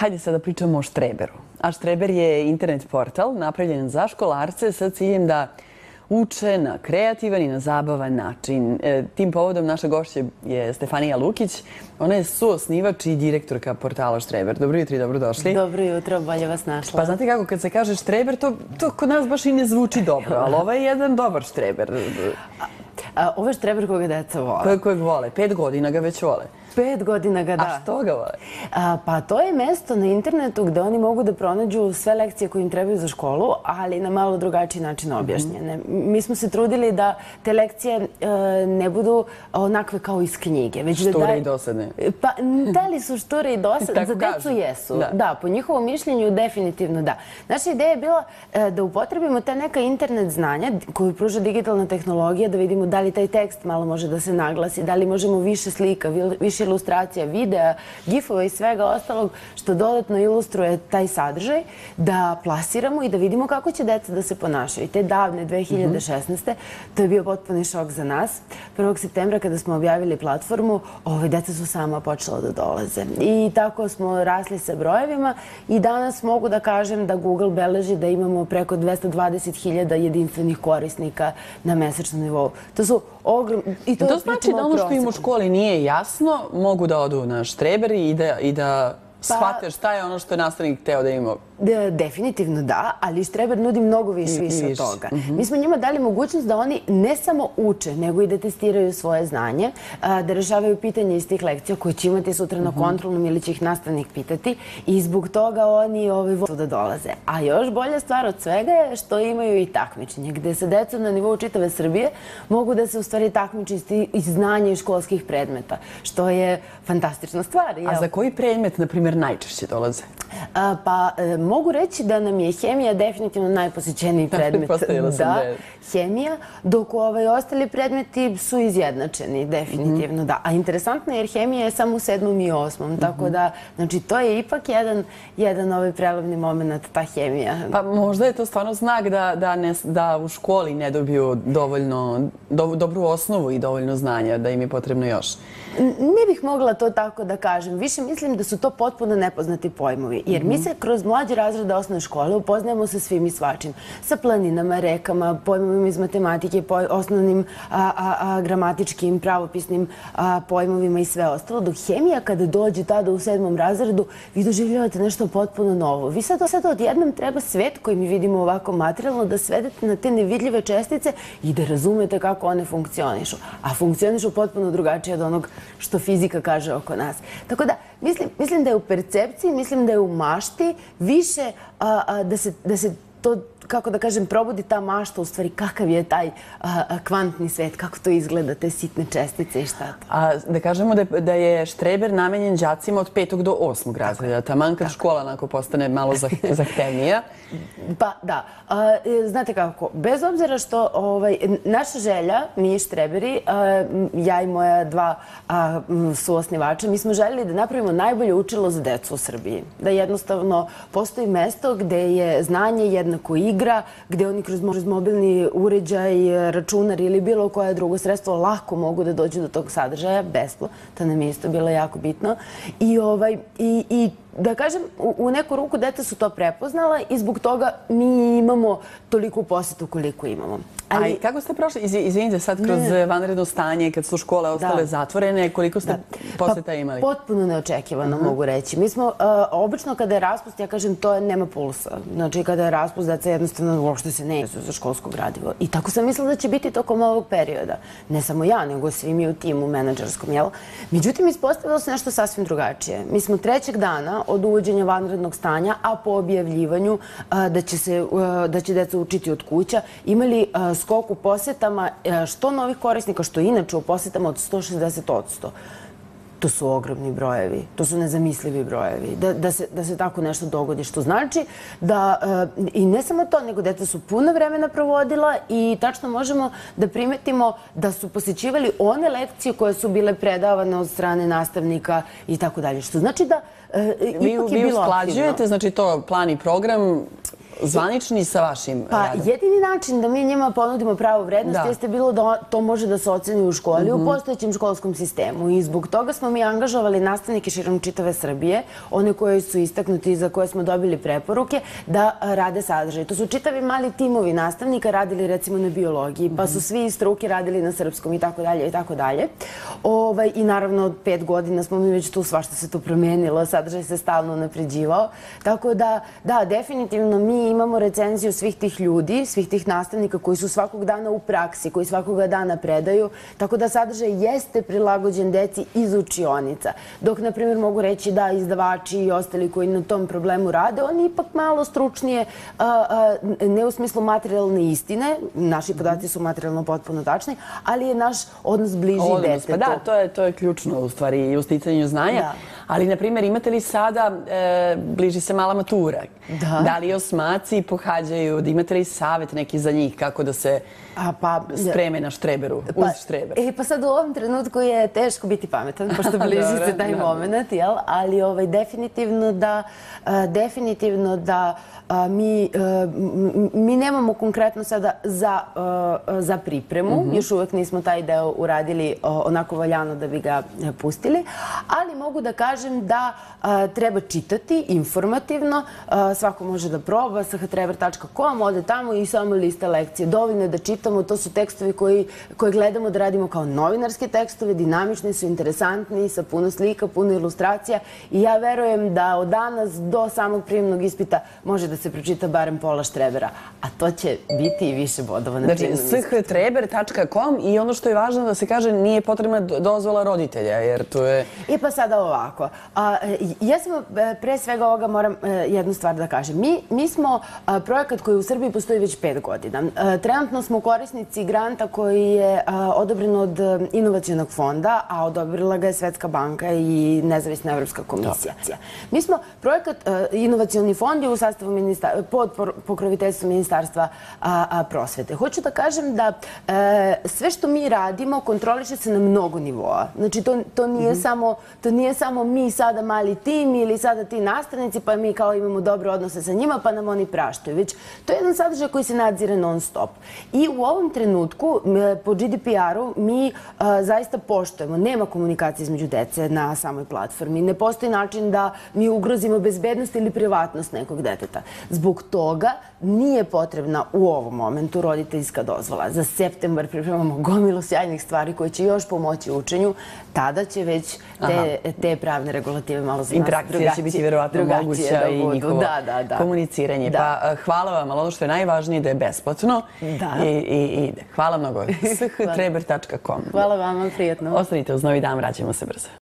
Hajde sada pričamo o Štreberu. A Štreber je internet portal napravljen za školarce sa ciljem da uče na kreativan i na zabavan način. Tim povodom naša gošća je Stefanija Lukić. Ona je suosnivač i direktorka portala Štreber. Dobro jutro i dobrodošli. Dobro jutro, bolje vas našla. Pa znate kako, kad se kaže Štreber, to kod nas baš i ne zvuči dobro, ali ovo je jedan dobar Štreber. Ovo je Štreber koga deca vole. Kojeg vole? 5 godina ga već vole. 5 godina ga da. A što ga vole? Pa to je mesto na internetu gde oni mogu da pronađu sve lekcije koje im trebaju za školu, ali na malo drugačiji način objašnjene. Mi smo se trudili da te lekcije ne budu onakve kao iz knjige. Šture i dosadne. Pa da li su šture i dosadne? Za decu jesu. Da, po njihovom mišljenju definitivno da. Naša ideja je bila da upotrebimo te neka internet znanja koju pruža digitalna tehnologija, da vidimo da li taj tekst malo može da se naglasi, da li možemo više slika, više ilustracija, videa, gifova i svega ostalog što dodatno ilustruje taj sadržaj, da plasiramo i da vidimo kako će deca da se ponašaju. Te davne 2016. To je bio potpuni šok za nas. 1. septembra kada smo objavili platformu, deca su sama počela da dolaze. I tako smo rasli sa brojevima i danas mogu da kažem da Google beleži da imamo preko 220.000 jedinstvenih korisnika na mesečnom nivou. To su ogromni... To znači da ono što im u školi nije jasno, mogu da odu na Štreber i da shvate šta je ono što je nastavnik hteo da ima. Definitivno da, ali Štreber nudi mnogo više od toga. Mi smo njima dali mogućnost da oni ne samo uče, nego i da testiraju svoje znanje, da rešavaju pitanje iz tih lekcija koje će imati sutra na kontrolnom ili će ih nastavnik pitati i zbog toga oni vole da dolaze. A još bolja stvar od svega je što imaju i takmičenje, gde se deca na nivou čitave Srbije mogu da se u stvari takmiče iz znanja i školskih predmeta, što je fantastična stvar. A za koji predmet, na primjer, najčešće dolaze? Pa mogu reći da nam je hemija definitivno najposećeniji predmet. Da, hemija, dok ostali predmeti su izjednačeni, definitivno da. A interesantno je jer hemija je samo u 7. i 8. Tako da, znači, to je ipak jedan prelomni moment, ta hemija. Pa možda je to stvarno znak da u školi ne dobiju dovoljno dobru osnovu i dovoljno znanja, da im je potrebno još. Ne bih mogla to tako da kažem. Više mislim da su to potpuno nepoznati pojmovi. Jer mi se kroz mlađe razrede osnovne škole upoznajemo sa svim i svačim. Sa planinama, rekama, pojmovima iz matematike, osnovnim gramatičkim, pravopisnim pojmovima i sve ostalo. Dok hemija, kada dođe tada u 7. razredu, vi doživljavate nešto potpuno novo. Vi sad odjednom treba svet koji mi vidimo ovako materijalno da svedete na te nevidljive čestice i da razumete kako one funkcionišu. A funkcionišu potpuno drugačije od onog što fizika kaže oko nas. Tako da, mislim da je u percepciji, mislim da je u mašti više da se to, kako da kažem, probudi ta mašta, u stvari kakav je taj kvantni svet, kako to izgleda, te sitne čestice i šta to. A da kažemo da je Štreber namenjen đacima od 5. do 8. razreda, taman kad škola onako postane malo zahtevnija. Pa da, znate kako, bez obzira što naša želja, mi Štreberi, ja i moja dva suosnivača, mi smo željeli da napravimo najbolje učilo za decu u Srbiji. Da jednostavno postoji mesto gde je znanje jednako igra, gde oni kroz mobilni uređaj, računar ili bilo koje drugo sredstvo lako mogu da dođu do tog sadržaja, besplatno. To nam je isto bilo jako bitno. I da kažem, u neku ruku deca su to prepoznala i zbog toga mi imamo toliku posetu koliko imamo. A i kako ste prošli, izvinite, sad kroz vanredno stanje, kad su škole ostale zatvorene, koliko ste poseta imali? Potpuno neočekivano, mogu reći. Mi smo, obično kada je raspust, ja kažem, to nema pulsa. Znači, kada je raspust, deca jednostavno uopšte se ne za školsko gradivo. I tako sam mislila da će biti tokom ovog perioda. Ne samo ja, nego svi mi u timu menadžerskom, jel? Međutim, ispostavilo se nešto sasvim drugačije. Mi smo 3. dana od uvođenja vanrednog stanja, a po objavljivanju da će deca učiti od kuća, imali skok u posetama što novih korisnika, što inače u posetama od 160%. To su ogromni brojevi, to su nezamislivi brojevi, da se tako nešto dogodi, što znači da, i ne samo to, nego deca su puno vremena provodila i tačno možemo da primetimo da su posećivali one lekcije koje su bile predavane od strane nastavnika i tako dalje, što znači da ipak je bilo aktivno. Vi usklađujete, znači to plan i program zvanični sa vašim Pa radom? jedini način da mi njima ponudimo pravu vrednost jeste bilo da to može da se oceni u školi, u postojećem školskom sistemu. I zbog toga smo mi angažovali nastavnike širom čitave Srbije, one koji su istaknuti i za koje smo dobili preporuke, da rade sadržaj. To su čitavi mali timovi nastavnika radili recimo na biologiji, pa su svi iz struke radili na srpskom i tako dalje i tako dalje. I naravno od 5 godina smo mi već tu, svašta se tu promijenilo, sadržaj se stalno unapređivao. Tako da, definitivno mi imamo recenziju svih tih ljudi, svih tih nastavnika koji su svakog dana u praksi, koji svakoga dana predaju, tako da sadržaj jeste prilagođen deci iz učionica. Dok, na primjer, mogu reći da izdavači i ostali koji na tom problemu rade, oni ipak malo stručnije, ne u smislu materijalne istine, naši podaci su materijalno potpuno tačni, ali je naš odnos bliži detetu. Pa da, to je ključno u stvari i u sticanju znanja. Ali, na primjer, imate li sada, bliži se mala matura, da li osmaci pohađaju, da imate li savjet neki za njih kako da se spreme na štreberu, uz štreber? Pa sad u ovom trenutku je teško biti pametan, pošto bliži se taj moment, jel? Ali definitivno da mi nemamo konkretno sada za pripremu, još uvek nismo taj deo uradili onako valjano da bi ga pustili, ali mogu da kažem da treba čitati informativno, svako može da proba, sahatreber.com, ode tamo i samo lista lekcije. Dovoljno je da čitamo, to su tekstovi koje gledamo da radimo kao novinarske tekstove, dinamični su, interesantni, sa puno slika, puno ilustracija i ja verujem da od danas do samog prijemnog ispita može da se pročita barem pola štrebera, a to će biti i više bodova na prijemnom ispitu. Znači, sahatreber.com i ono što je važno da se kaže, nije potrebna dozvola roditelja, jer tu je... Pa sada ovako. Ja sam pre svega ovoga moram jednu stvar da kažem. Mi smo projekat koji u Srbiji postoji već 5 godina. Trenutno smo korisnici granta koji je odobren od Inovacionog fonda, a odobrila ga je Svetska banka i Nezavisna Evropska komisija. Mi smo projekat, Inovacioni fond je u sastavu pod pokroviteljstvom Ministarstva prosvete. Hoću da kažem da sve što mi radimo kontroliše se na mnogo nivoa. Znači, to nije samo mi sada mali tim ili sada ti nastavnici, pa mi kao imamo dobre odnose sa njima, pa nam oni praštaju. Već to je jedan sadržaj koji se nadzire non stop. I u ovom trenutku, po GDPR-u, mi zaista poštujemo. Nema komunikacije između dece na samoj platformi. Ne postoji način da mi ugrozimo bezbednost ili privatnost nekog deteta. Zbog toga nije potrebna u ovom momentu roditeljska dozvola. Za septembar pripremamo gomilu sjajnih stvari koje će još pomoći učenju. Tada će već te pravne regulative malo za nas drugačije. Interakcija će biti verovatno moguća i njihovo komuniciranje. Pa hvala vam, ali ono što je najvažnije da je besplatno i ide. Hvala mnogo. sahatreber.com. Hvala vama, prijatno. Ostanite uz Novi dan, vraćamo se brzo.